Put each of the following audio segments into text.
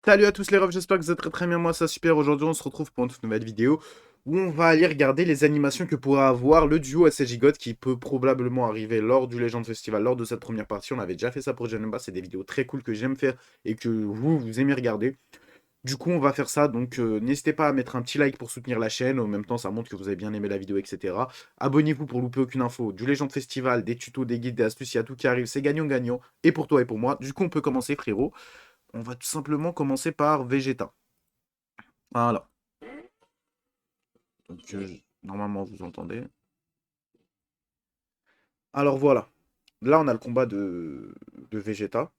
Salut à tous les refs, j'espère que vous êtes très très bien, moi ça super. Aujourd'hui on se retrouve pour une toute nouvelle vidéo où on va aller regarder les animations que pourra avoir le duo SSJ God qui peut probablement arriver lors du Legend Festival, lors de cette première partie. On avait déjà fait ça pour Janemba, c'est des vidéos très cool que j'aime faire et que vous aimez regarder. Du coup on va faire ça, donc n'hésitez pas à mettre un petit like pour soutenir la chaîne, en même temps ça montre que vous avez bien aimé la vidéo, etc. Abonnez-vous pour louper aucune info du Legend Festival, des tutos, des guides, des astuces, il y a tout qui arrive, c'est gagnant-gagnant, et pour toi et pour moi. Du coup on peut commencer frérot. On va tout simplement commencer par Vegeta. Voilà. Donc, normalement, vous entendez. Alors voilà. Là, on a le combat de Vegeta.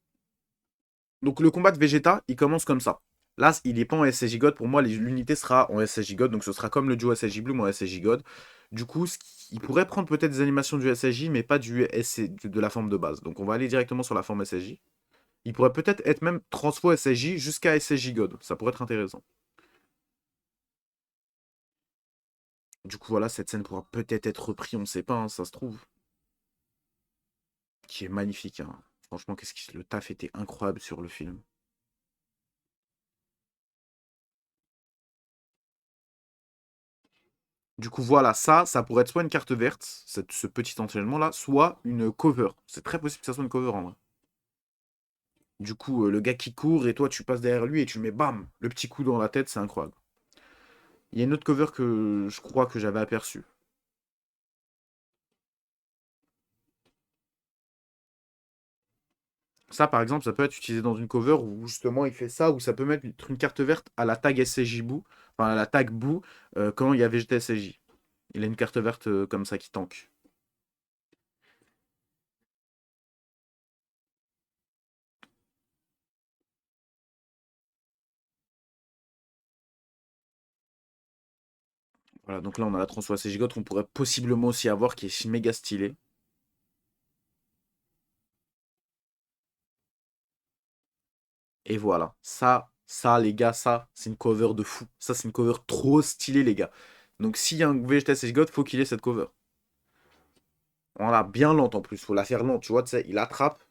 Donc, le combat de Vegeta, il commence comme ça. Là, il n'est pas en SSJ God. Pour moi, l'unité sera en SSJ God. Donc, ce sera comme le duo SSJ Bloom en SSJ God. Du coup, il pourrait prendre peut-être des animations du SSJ, mais pas de la forme de base. Donc, on va aller directement sur la forme SSJ. Il pourrait peut-être être même transfo SSJ jusqu'à SSJ God. Ça pourrait être intéressant. Du coup, voilà, cette scène pourra peut-être être reprise, on ne sait pas, hein, ça se trouve. Qui est magnifique, hein. Franchement, le taf était incroyable sur le film. Du coup, voilà, ça pourrait être soit une carte verte, ce petit enchaînement-là, soit une cover. C'est très possible que ça soit une cover en vrai. Du coup, le gars qui court et toi tu passes derrière lui et tu mets bam, le petit coup dans la tête, c'est incroyable. Il y a une autre cover que je crois que j'avais aperçue. Ça, par exemple, ça peut être utilisé dans une cover où justement il fait ça, ou ça peut mettre une carte verte à la tag SCJ Boo, enfin à la tag Boo, quand il y a Vegeta SCJ. Il a une carte verte comme ça qui tank. Voilà, donc là on a la transfo SCJ God qu'on pourrait possiblement aussi avoir qui est méga stylé. Et voilà, ça les gars, ça c'est une cover de fou. Ça c'est une cover trop stylée les gars. Donc s'il y a un Vegeta SCJ God, faut qu'il ait cette cover. Voilà, bien lente en plus, faut la faire lente, tu vois, tu sais, il attrape,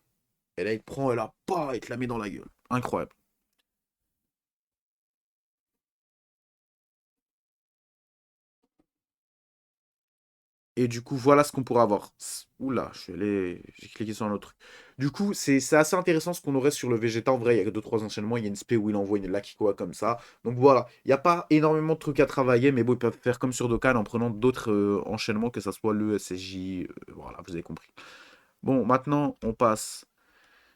et là il prend, et là, bah, il te la met dans la gueule. Incroyable. Et du coup, voilà ce qu'on pourrait avoir. Oula, j'ai cliqué sur un autre truc. Du coup, c'est assez intéressant ce qu'on aurait sur le Vegeta. En vrai, il y a que 2-3 enchaînements. Il y a une spé où il envoie une Lakikoa comme ça. Donc voilà, il n'y a pas énormément de trucs à travailler. Mais bon, ils peuvent faire comme sur Dokkan en prenant d'autres enchaînements, que ça soit le SSJ. Voilà, vous avez compris. Bon, maintenant, on passe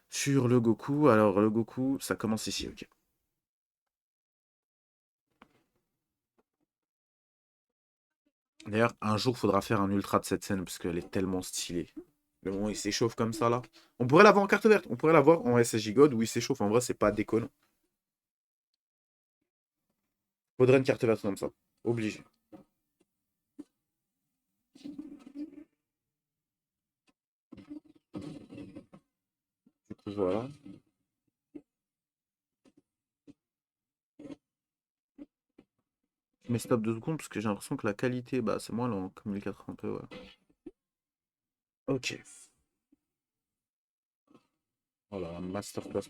sur le Goku. Alors, le Goku, ça commence ici, ok. D'ailleurs, un jour, il faudra faire un ultra de cette scène parce qu'elle est tellement stylée. Le moment où il s'échauffe comme ça, là. On pourrait l'avoir en carte verte. On pourrait l'avoir en SSJ God où il s'échauffe. En vrai, c'est pas déconnant. Faudrait une carte verte comme ça. Obligé. Du coup, voilà. Je mets stop 2 secondes parce que j'ai l'impression que la qualité, bah, c'est moins lent. Comme les 4 un peu, ouais. Ok. Voilà, masterclass.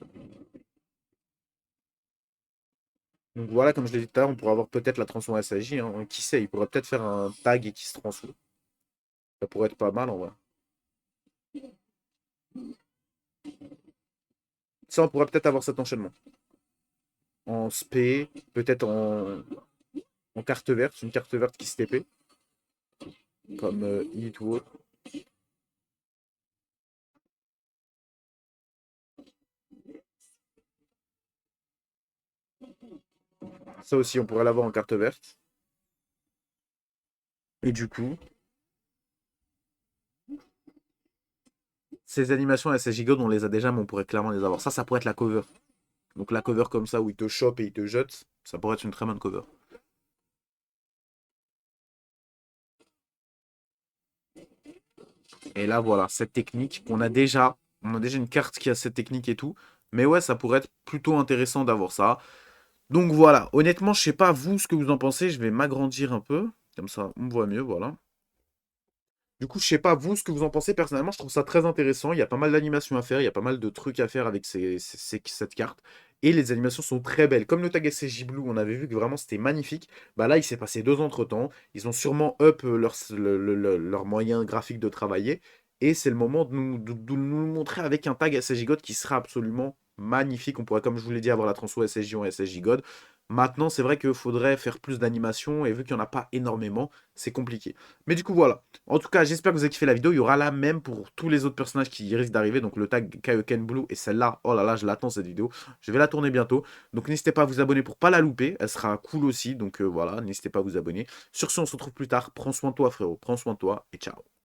Donc voilà, comme je l'ai dit tout à l'heure, on pourrait avoir peut-être la transformation SSJ, hein. Qui sait, il pourrait peut-être faire un tag et qui se transforme. Ça pourrait être pas mal en vrai. Ça, on pourrait peut-être avoir cet enchaînement. En SP, peut-être en carte verte, une carte verte qui se TP, comme Hit ou autre. Ça aussi, on pourrait l'avoir en carte verte. Et du coup, ces animations SSJ God, on les a déjà, mais on pourrait clairement les avoir. Ça pourrait être la cover. Donc la cover comme ça, où il te chope et il te jette, ça pourrait être une très bonne cover. Et là, voilà, cette technique qu'on a déjà. On a déjà une carte qui a cette technique et tout. Mais ouais, ça pourrait être plutôt intéressant d'avoir ça. Donc voilà, honnêtement, je sais pas vous ce que vous en pensez. Je vais m'agrandir un peu. Comme ça, on me voit mieux, voilà. Du coup, je sais pas vous ce que vous en pensez. Personnellement, je trouve ça très intéressant. Il y a pas mal d'animations à faire, il y a pas mal de trucs à faire avec cette carte. Et les animations sont très belles. Comme le tag SSJ Blue, on avait vu que vraiment c'était magnifique. Bah là, il s'est passé 2 entretemps. Ils ont sûrement up leur moyen graphique de travailler. Et c'est le moment de nous le montrer avec un tag SSJ God qui sera absolument magnifique. On pourrait, comme je vous l'ai dit, avoir la transfo SSJ en SSJ God. Maintenant, c'est vrai qu'il faudrait faire plus d'animations. Et vu qu'il n'y en a pas énormément, c'est compliqué. Mais du coup, voilà. En tout cas, j'espère que vous avez kiffé la vidéo. Il y aura la même pour tous les autres personnages qui risquent d'arriver. Donc le tag Kaioken Blue et celle-là. Oh là là, je l'attends cette vidéo. Je vais la tourner bientôt. Donc n'hésitez pas à vous abonner pour pas la louper. Elle sera cool aussi. Donc voilà, n'hésitez pas à vous abonner. Sur ce, on se retrouve plus tard. Prends soin de toi, frérot. Prends soin de toi et ciao.